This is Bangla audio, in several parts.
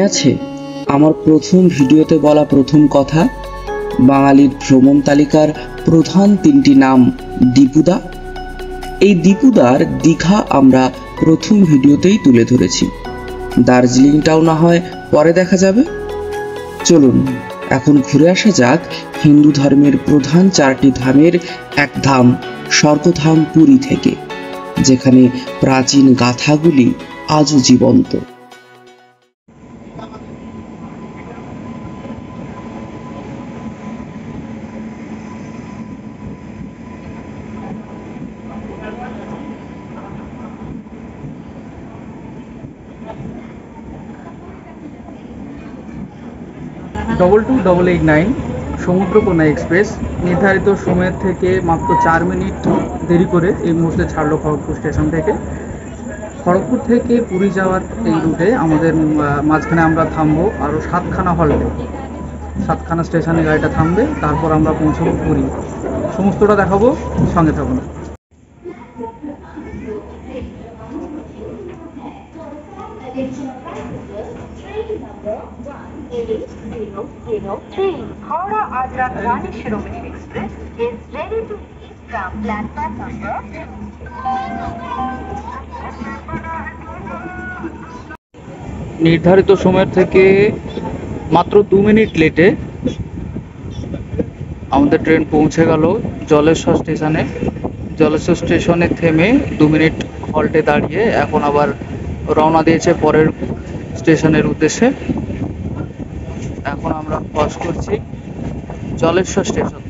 আছে আমার প্রথম ভিডিওতে বলা প্রথম কথা, বাঙালির ভ্রমণ তালিকার প্রধান 3টি নাম দীপুদা। এই দীপুদার দীঘা আমরা প্রথম ভিডিওতেই তুলে ধরেছি, দার্জিলিংটাও না হয় পরে দেখা যাবে। চলুন এখন ঘুরে আসা যাক হিন্দু ধর্মের প্রধান 4টি ধামের এক ধাম স্বর্গধাম পুরী থেকে, যেখানে প্রাচীন গাথাগুলি আজও জীবন্ত। ডবল 2889 সমুদ্রকন্যা এক্সপ্রেস নির্ধারিত সময়ের থেকে মাত্র 4 মিনিট দেরি করে এই মুহূর্তে ছাড়লো খড়গপুর স্টেশন থেকে। খড়গপুর থেকে পুরী যাওয়ার এই রুটে আমাদের মাঝখানে আমরা থামবো আরও 7খানা হল্টে, 7খানা স্টেশনে গাড়িটা থামবে, তারপর আমরা পৌঁছাবো পুরী। সমস্তটা দেখাবো, সঙ্গে থাকুন। Howrah Agra Rani Shiromani Express is ready to leave from platform number 2. নির্ধারিত সময়ের থেকে মাত্র 2 মিনিট লেটে আমাদের ট্রেন পৌঁছে গেল জলেশ্বর স্টেশনে। জলেশ্বর স্টেশনে থেমে 2 মিনিট হল্টে দাঁড়িয়ে এখন আবার রওনা দিয়েছে পরের স্টেশনের উদ্দেশ্যে। এখন আমরা ক্রস করছি জলেশ্বর স্টেশন।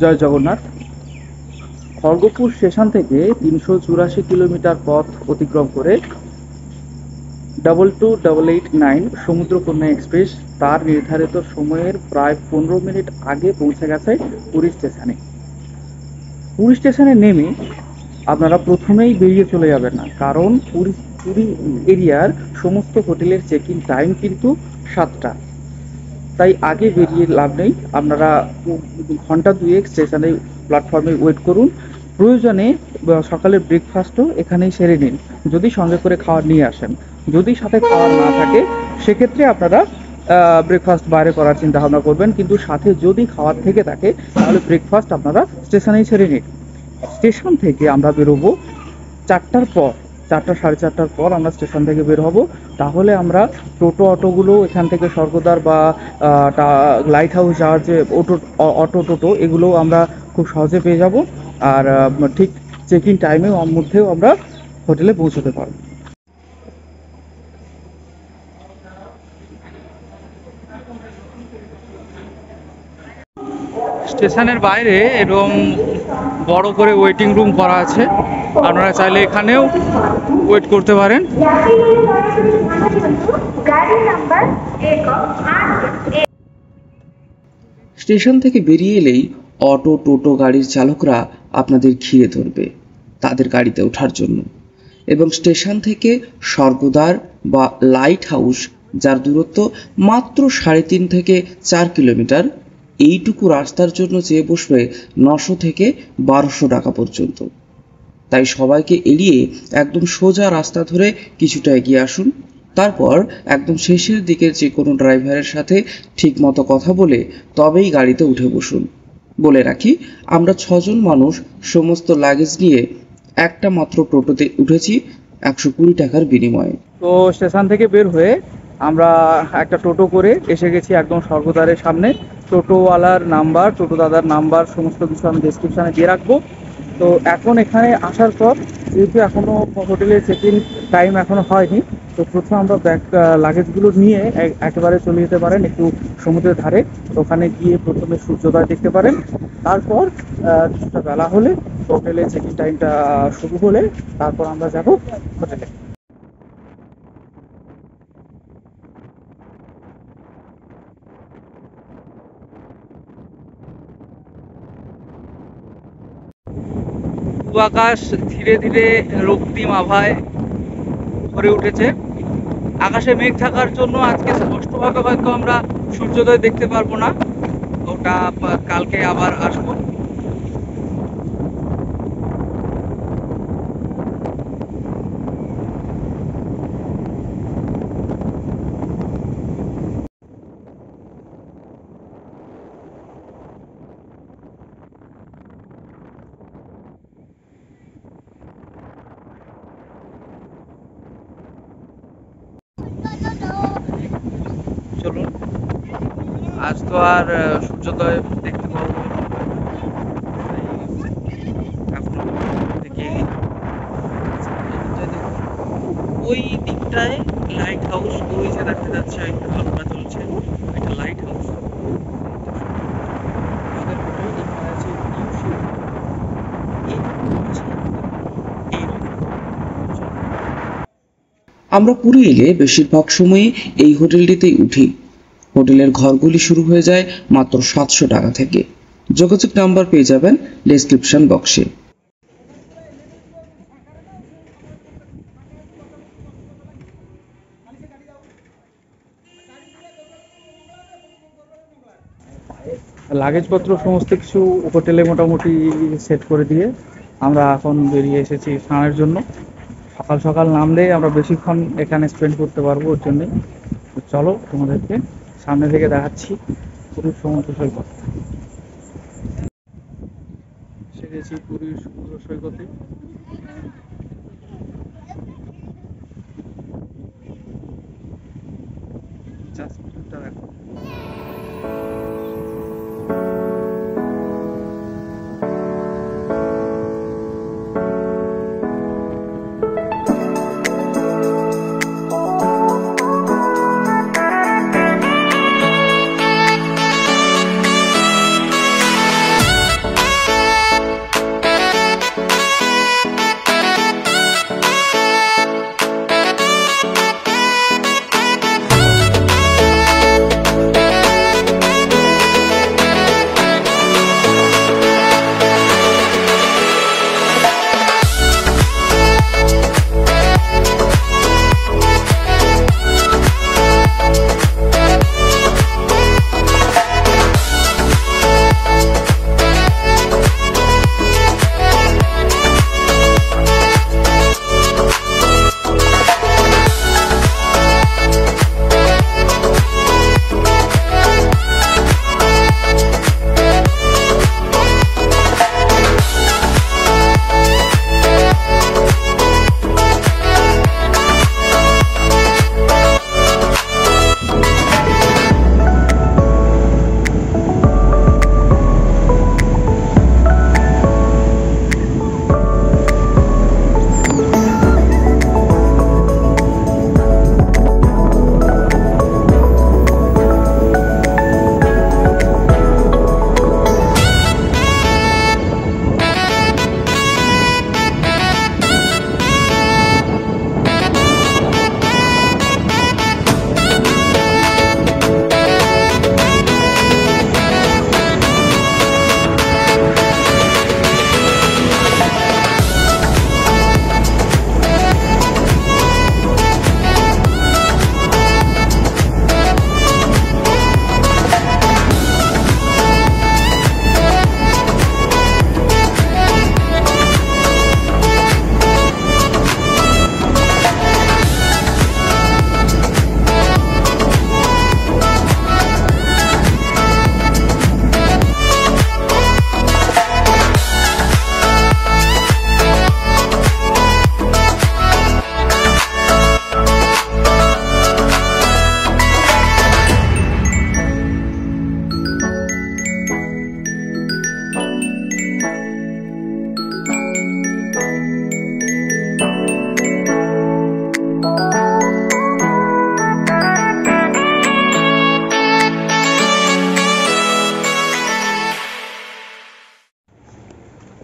জয় জগন্নাথ। খড়গপুর স্টেশন থেকে 384 কিলোমিটার পথ অতিক্রম করে 22889 সমুদ্রকন্যা এক্সপ্রেস তার নির্ধারিত সময়ের প্রায় 15 মিনিট আগে পৌঁছে গেছে পুরী স্টেশনে। পুরী স্টেশনে নেমে আপনারা প্রথমেই বেরিয়ে চলে যাবেন না, কারণ পুরী এরিয়ার সমস্ত হোটেলের চেক ইন টাইম কিন্তু 7টা, তাই আগে বেরিয়ে লাভ নেই। আপনারা ঘন্টা 2 স্টেশনে প্ল্যাটফর্মে ওয়েট করুন। প্রয়োজনে সকালের ব্রেকফাস্টও এখানেই সেরে নিন, যদি সঙ্গে করে খাবার নিয়ে আসেন। যদি সাথে খাবার না থাকে সেক্ষেত্রে আপনারা ব্রেকফাস্ট বাইরে করার চিন্তা ভাবনা করবেন, কিন্তু সাথে যদি খাবার থেকে থাকে তাহলে ব্রেকফাস্ট আপনারা স্টেশনেই সেরে নিন। স্টেশন থেকে আমরা বেরোবো 4টার পর, 4টা সাড়ে 4টার পর আমরা স্টেশন থেকে বের হব। তাহলে আমরা অটোগুলো এখান থেকে স্বর্গদ্বার বা লাইট হাউস যাওয়ার যে টোটো এগুলো আমরা খুব সহজে পেয়ে যাব, আর ঠিক চেক ইন টাইমের মধ্যেও আমরা হোটেলে পৌঁছতে পারব। স্টেশনের বাইরে এরকম বড় করে ওয়েটিং রুম করা আছে, আপনারা চাইলে এখানেও ওয়েট করতে পারেন। স্টেশন থেকে বেরিয়ে এলেই টোটো গাড়ির চালকরা আপনাদের ঘিরে ধরবে তাদের গাড়িতে ওঠার জন্য, এবং স্টেশন থেকে স্বর্গদ্বার বা লাইট হাউস, যার দূরত্ব মাত্র 3.5 থেকে 4 কিলোমিটার, এইটুকু রাস্তার জন্য চেয়ে বসবে 900 থেকে 1200 টাকা পর্যন্ত। তাই সবাইকে এড়িয়ে একদম সোজা রাস্তা ধরে কিছুটা এগিয়ে আসুন, তারপর একদম শেষের দিকের যে কোনো ড্রাইভারের সাথে ঠিক মতো কথা বলে তবেই গাড়িতে উঠে বসুন। বলে রাখি, আমরা 6 জন মানুষ সমস্ত লাগেজ নিয়ে একটা মাত্র টোটোতে উঠেছি 120 টাকার বিনিময়ে। তো স্টেশন থেকে বের হয়ে আমরা একটা টোটো করে এসে গেছি একদম স্বর্গদ্বারের সামনে। টোটোওয়ালার নাম্বার, টোটো দাদার নাম্বার সমস্ত কিছু আমি ডেসক্রিপশানে দিয়ে রাখবো। তো এখন এখানে আসার পর যেহেতু এখনও হোটেলের চেক ইন টাইম এখনও হয়নি, তো প্রথমে আমরা লাগেজগুলো নিয়ে একেবারে চলে যেতে পারেন একটু সমুদ্রের ধারে। ওখানে গিয়ে প্রথমে সূর্যোদয় দেখতে পারেন, তারপর কিছুটা বেলা হলে হোটেলের চেক ইন টাইমটা শুরু হলে তারপর আমরা যাব হোটেলে। আকাশ ধীরে ধীরে রক্তিম আভায় ভরে উঠেছে। আকাশে মেঘ থাকার জন্য আজকে স্পষ্টভাবে হয়তো আমরা সূর্যোদয় দেখতে পারবো না, ওটা কালকে আবার আসবো। চলুন, আজ তো আর সূর্যোদয় দেখতে পাবো না, এখনো থেকে ওই দিকটায় লাইট হাউস, ওই যে দেখা যাচ্ছে একটা হালকা চলছে একটা লাইট হাউস। আমাদের হোটেল এখানে আছে নিউ শিপ, আমরা পুরী এলে বেশিরভাগ সময়ই এই হোটেলটিতেই উঠি। হোটেলের ঘরগুলি শুরু হয়ে যায় মাত্র 700 টাকা থেকে। যোগাযোগ নাম্বার পেয়ে যাবেন ডেসক্রিপশন বক্সে। লাগেজপত্র সমস্ত কিছু হোটেলে মোটামুটি সেট করে দিয়ে আমরা এখন বেরিয়ে এসেছি স্নানের জন্য। সকাল সকাল নামলেই আমরা বেশিক্ষণ এখানে স্পেন্ড করতে পারবো, ওর জন্যে। চলো তোমাদেরকে সামনে থেকে দেখাচ্ছি পুরীর সমুদ্র সৈকত। এসে গেছি পুরীর সমুদ্র সৈকতে। জাস্ট ভিউটা দেখো।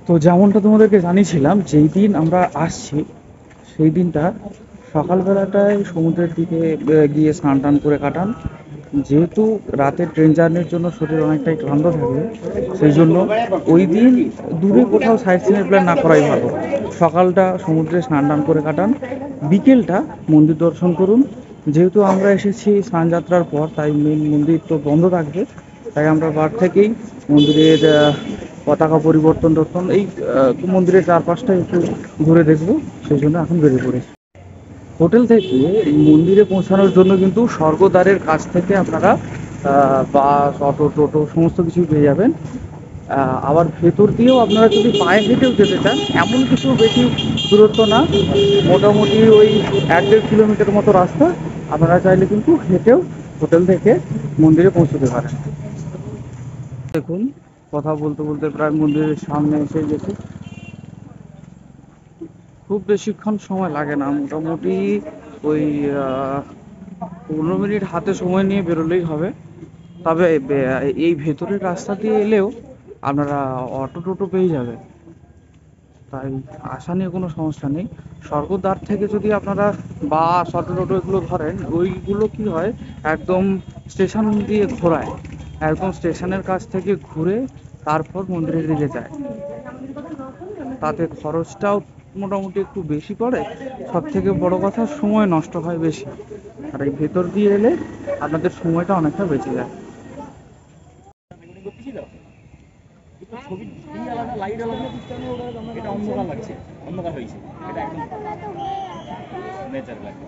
তো যেমনটা তোমাদেরকে জানিয়েছিলাম, যেই দিন আমরা আসছি সেই দিনটা সকালবেলাটায় সমুদ্রের দিকে গিয়ে স্নান টান করে কাটান। যেহেতু রাতের ট্রেন জার্নির জন্য শরীর অনেকটাই ক্লান্ত থাকে, সেই জন্য ওই দিন দূরে কোথাও সাইট সিনের প্ল্যান না করাই ভালো। সকালটা সমুদ্রে স্নান টান করে কাটান, বিকেলটা মন্দির দর্শন করুন, যেহেতু আমরা এসেছি স্নানযাত্রার পর, তাই মেন মন্দির তো বন্ধ থাকবে, তাই আমরা বার থেকেই মন্দিরের পতাকা পরিবর্তন এই মন্দিরের চারপাশটা একটু ঘুরে দেখবো, সেই জন্য এখন বেরিয়ে পড়েছি। হোটেল থেকে মন্দিরে পৌঁছানোর জন্য কিন্তু স্বর্গদ্বারের কাছ থেকে আপনারা বাস, অটো, টোটো সমস্ত কিছুই পেয়ে যাবেন। আবার ভেতর দিয়েও আপনারা যদি পায়ে হেঁটেও যেতে চান, এমন কিছু বেশি দূরত্ব না, মোটামুটি ওই 1-1.5 কিলোমিটার মতো রাস্তা। আপনারা চাইলে কিন্তু হেঁটেও হোটেল থেকে মন্দিরে পৌঁছতে পারেন। দেখুন, কথা বলতে বলতে প্রায় মন্দিরের সামনে এসে গেছে। খুব বেশিক্ষণ সময় লাগে না, মোটামুটি ওই 15 মিনিট হাতে সময় নিয়ে বেরোলেই হবে। তবে এই ভেতরের রাস্তা দিয়ে এলেও আপনারা অটো টোটো পেয়ে যাবেন, তাই আসা নিয়ে কোনো সমস্যা নেই। স্বর্গদ্বার থেকে যদি আপনারা বাস, অটো টোটো এগুলো ধরেন, ওইগুলো কি হয়, একদম স্টেশন দিয়ে ঘোরায়, একদম স্টেশনের কাছ থেকে ঘুরে তারপর মন্দিরের দিকে যায়। তাতে খরচটাও মোটামুটি একটু বেশি পড়ে, সব থেকে বড় কথা সময় নষ্ট হয় বেশি। আর এই ভেতর দিয়ে এলে আপনাদের সময়টা অনেকটা বেঁচে যায়। ছবি আলাদা, লাইট আলাদা, এটা অন্ধকার লাগছে, অন্ধকার হয়েছে, এটা একদম নেচার লাগছে।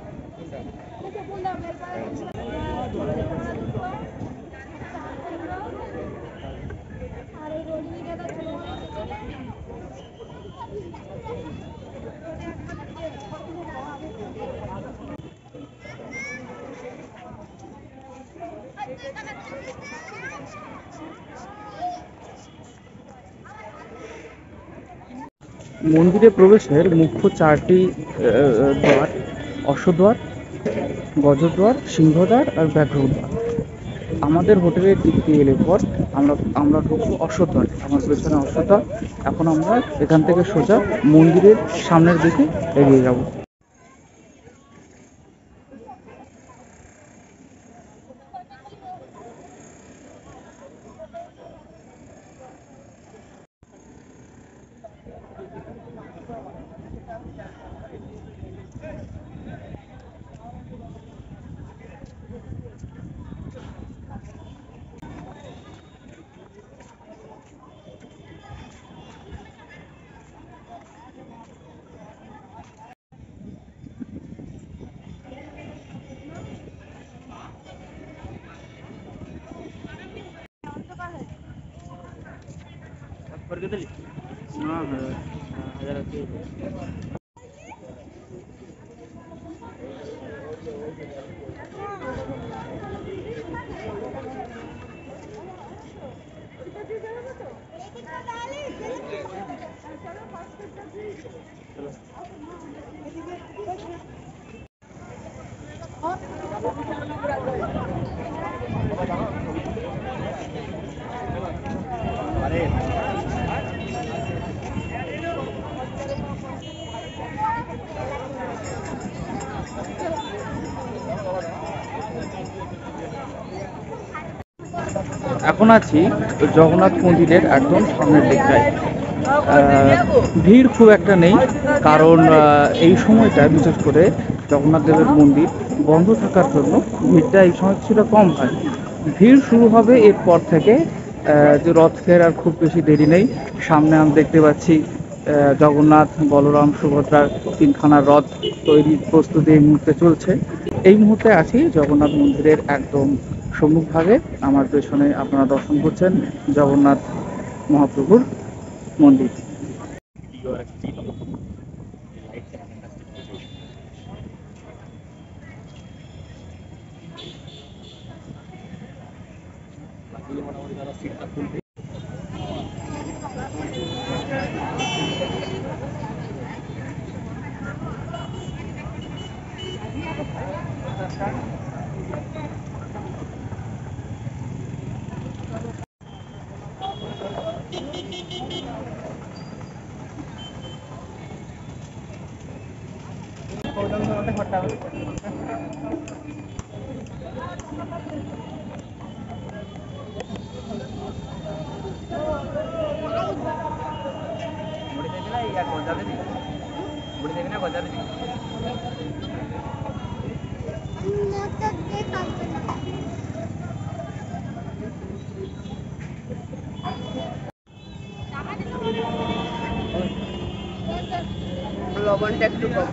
মন্দিরে প্রবেশের মুখ্য 4টি দ্বার: অশ্বদ্বার, গজদ্বার, সিংহদ্বার আর ব্যাঘ্রদ্বার। আমাদের হোটেলের দিক দিয়ে এলে পর আমরা ঢুকবো অশ্বদ্বার, আমার পেছনে অশ্বদ্বার। এখন আমরা এখান থেকে সোজা মন্দিরের সামনের দিকে এগিয়ে যাব। এখন আছি জগন্নাথ মন্দিরের একদম সামনের দিকটায়। ভিড় খুব একটা নেই, কারণ এই সময়টা বিশেষ করে জগন্নাথ দেবের মন্দির বন্ধ থাকার জন্য ভিড়টা এই সময় কিছুটা কম হয়। ভিড় শুরু হবে এরপর থেকে, যে রথের আর খুব বেশি দেরি নেই। সামনে আমি দেখতে পাচ্ছি জগন্নাথ, বলরাম, সুভদ্রার 3খানা রথ তৈরির প্রস্তুতি এই মুহূর্তে চলছে। এই মুহূর্তে আছি জগন্নাথ মন্দিরের একদম সম্মুখভাগে। আমার পেছনে আপনারা দর্শন করছেন জগন্নাথ মহাপ্রভুর মন্দির। মোটামুটি তারা সিটটা খুলবে। লবণটা একটু কম।